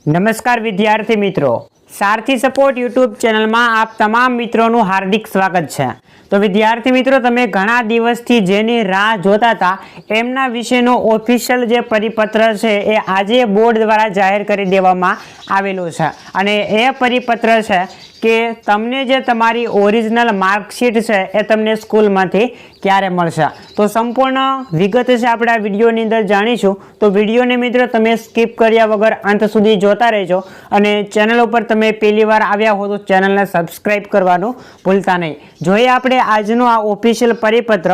નમસ્કાર વિદ્યાર્થી મિત્રો, સારથી સપોર્ટ યુટ્યુબ ચેનલમાં આપ તમામ મિત્રોનું હાર્દિક સ્વાગત છે। તો વિદ્યાર્થી મિત્રો, તમે ઘણા દિવસથી જેની રાહ જોતા હતા એમના વિશેનો ઓફિશિયલ જે પરિપત્ર છે એ આજે બોર્ડ દ્વારા જાહેર કરી દેવામાં આવેલો છે અને એ પરિપત્ર છે કે તમને જે તમારી ઓરિજિનલ માર્કશીટ છે એ તમને સ્કૂલમાંથી ક્યારે મળશે। તો સંપૂર્ણ વિગત છે આપણે આ વિડીયોની અંદર જાણીશું। તો વિડીયોને મિત્રો તમે સ્કીપ કર્યા વગર અંત સુધી જોતા રહેજો અને ચેનલ ઉપર તમે પહેલી વાર આવ્યા હો તો ચેનલને સબસ્ક્રાઈબ કરવાનું ભૂલતા નહીં। જોઈએ આપણે આજનો આ ઓફિશિયલ પરિપત્ર।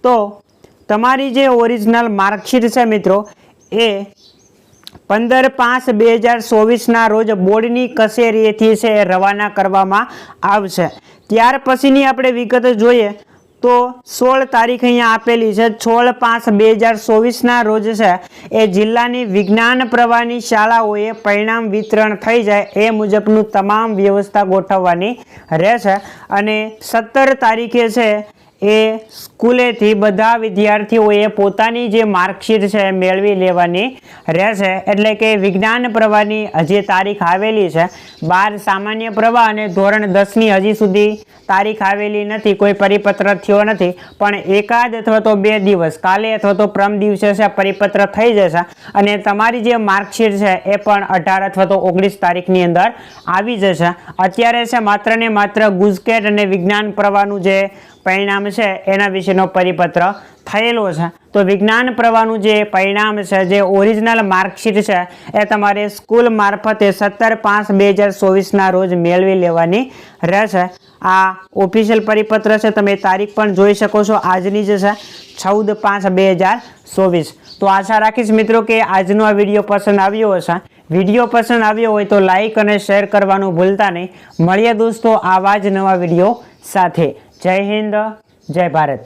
તો તમારી જે ઓરિજિનલ માર્કશીટ છે મિત્રો એ 15/5/2024 રોજ બોર્ડની કચેરીએથી છે રવાના કરવામાં આવશે। ત્યાર પછીની આપણે વિગત જોઈએ તો 16 તારીખ અહીંયા આપેલી છે। 16/5/2024 રોજ છે એ જિલ્લાની વિજ્ઞાન પ્રવાહની શાળાઓએ પરિણામ વિતરણ થઈ જાય એ મુજબનું તમામ વ્યવસ્થા ગોઠવવાની રહેશે અને 17 તારીખે છે એ સ્કૂલેથી બધા વિદ્યાર્થીઓએ પોતાની જે માર્કશીટ છે મેળવી લેવાની રહેશે। એટલે કે વિજ્ઞાન પ્રવાહની હજી તારીખ આવેલી છે, 12 સામાન્ય પ્રવાહ અને ધોરણ 10ની હજી સુધી તારીખ આવેલી નથી, કોઈ પરિપત્ર થયો નથી, પણ એકાદ અથવા તો 2 દિવસ કાલે અથવા તો પરમ દિવસે છે પરિપત્ર થઈ જશે અને તમારી જે માર્કશીટ છે એ પણ 18 અથવા તો 19 તારીખની અંદર આવી જશે। અત્યારે છે માત્ર ને માત્ર ગુજકેટ અને વિજ્ઞાન પ્રવાહનું જે પરિણામ છે એના વિશેનો પરિપત્ર થયેલો છે। તો વિજ્ઞાન પ્રવાહનું જે પરિણામ છે, જે ઓરિજિનલ માર્કશીટ છે એ તમારે સ્કૂલ મારફતે 17/5/2024 રોજ મેળવી લેવાની રહેશે। આ ઓફિશિયલ પરિપત્ર છે, તમે તારીખ પણ જોઈ શકો છો, આજની જે છે 14/5/2024। તો આશા રાખીશ મિત્રો કે આજનો આ વિડીયો પસંદ આવ્યો હશે। વિડીયો પસંદ આવ્યો હોય તો લાઈક અને શેર કરવાનું ભૂલતા નહીં। મળીએ દોસ્તો આવા જ નવા વિડીયો સાથે। જય હિન્દ, જય ભારત।